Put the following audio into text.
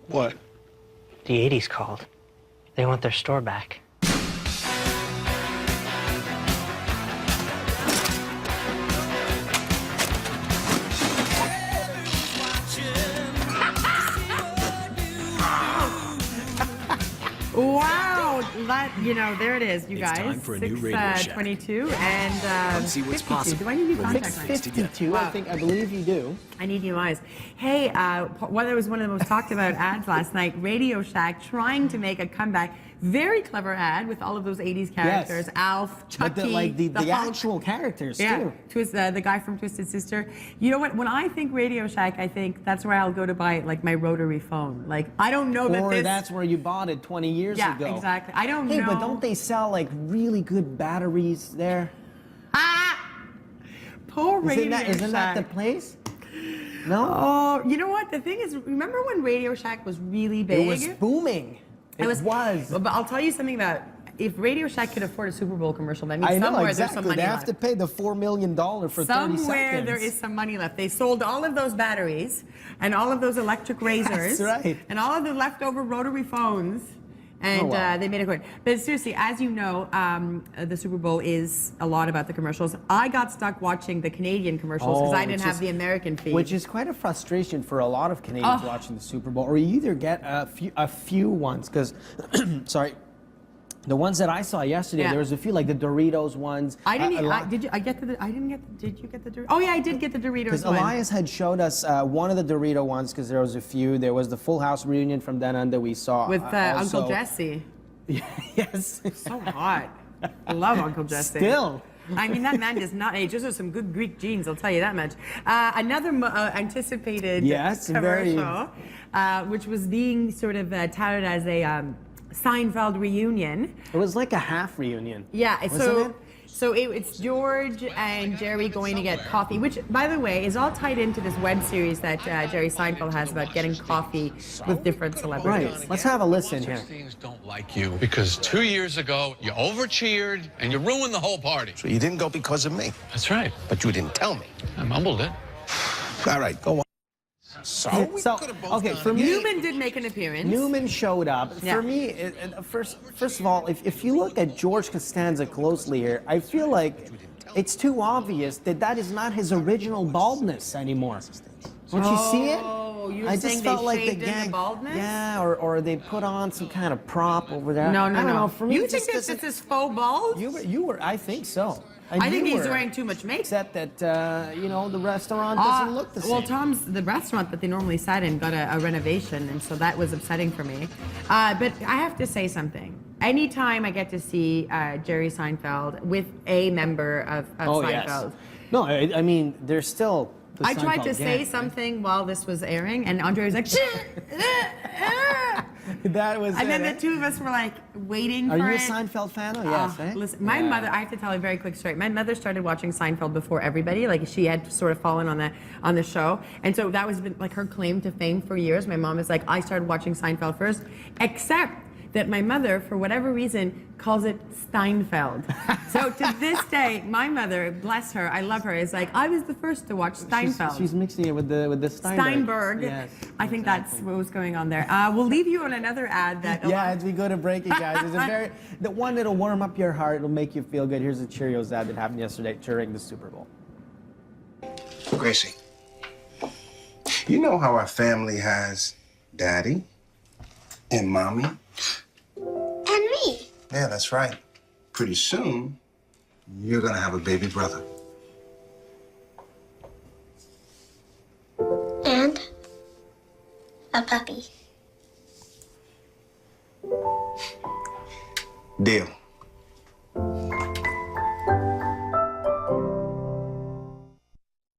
What? The 80s called. They want their store back. Wow, that, you know, there it is, you It's guys. time for a new Radio Shack. 22 and Let's see what's 52. possible. Do I need new contact lenses? 52, Wow. I believe you do. I need new eyes. Hey, that was one of the most talked about ads last night. Radio Shack trying to make a comeback. Very clever ad with all of those 80s characters. Yes. Alf, Chucky, But the Hulk. actual characters, Yeah, too. the guy from Twisted Sister. You know what? When I think Radio Shack, I think that's where I'll go to buy like my rotary phone. Like, I don't know that Or this... that's where you bought it 20 years ago. Yeah, exactly. I don't know. Hey, but don't they sell like really good batteries there? Poor Radio Shack. Isn't that the place? No? Oh, you know what? The thing is, remember when Radio Shack was really big? It was booming. It was. But I'll tell you something about, if Radio Shack could afford a Super Bowl commercial, that means I know, somewhere exactly. there's some money They left. have to pay the $4 million for 30 seconds. Somewhere there is some money left. They sold all of those batteries and all of those electric razors. That's right. And all of the leftover rotary phones. And wow. they made it good. But seriously, as you know, the Super Bowl is a lot about the commercials. I got stuck watching the Canadian commercials because I didn't have the American feed. Which is quite a frustration for a lot of Canadians watching the Super Bowl. Or you either get a few ones, because, sorry, the ones that I saw yesterday, there was a few, like the Doritos ones. I didn't. Did you get the Doritos? Oh yeah, I did get the Doritos. Because one. Elias had showed us one of the Dorito ones, because there was a few. There was the Full House reunion from Down Under we saw. With Uncle Jesse. Yes. So hot. I love Uncle Jesse. Still. I mean, that man does not age. Those are some good Greek genes, I'll tell you that much. Another anticipated commercial, which was being sort of touted as a Seinfeld reunion. It was like a half reunion. Yeah, wasn't it? So it's George and Jerry going to get coffee, which, by the way, is all tied into this web series that Jerry Seinfeld has about getting coffee with different celebrities. Right. Let's have a listen here. Things don't like you because 2 years ago you over-cheered and you ruined the whole party. So you didn't go because of me, That's right. but you didn't tell me. I mumbled it. All right, go on. So Okay, for me, Newman did make an appearance. Newman showed up. Yeah. For me, first of all, if you look at George Costanza closely here, I feel like it's too obvious that that is not his original baldness anymore. Don't you see it? Oh, you were I saying just felt they like shaved the in gang, the baldness? yeah, or they put on some kind of prop over there. No, I don't know. For me, you it think just this doesn't- is faux bald? You were. I think so. I think you he's were. wearing too much makeup. Except that you know, the restaurant doesn't look the same. Well, the restaurant that they normally sat in got a renovation, and so that was upsetting for me. But I have to say something. Anytime I get to see Jerry Seinfeld with a member of Seinfeld. Yes. No, I mean, there's still. The I tried to Seinfeld say gang, something while this was airing, and Andre was like, right? That was. and then it, the two of us were like waiting Are for you it. a Seinfeld fan? Oh, yes. Eh? Listen, my mother, I have to tell a very quick story. My mother started watching Seinfeld before everybody. Like, she had sort of fallen on the show. And so that was like her claim to fame for years. My mom is like, I started watching Seinfeld first, except that my mother, for whatever reason, calls it Steinfeld. So to this day, my mother, bless her, I love her, is like, I was the first to watch Steinfeld. She's mixing it with the Steinberg. Yes. I think that's what was going on there. We'll leave you on another ad that. Yeah, as we go to break, you guys. It's the one that'll warm up your heart. It'll make you feel good. Here's a Cheerios ad that happened yesterday during the Super Bowl. Gracie, you know how our family has daddy and mommy? And me. Yeah, that's right. Pretty soon, you're gonna have a baby brother. And a puppy. Deal.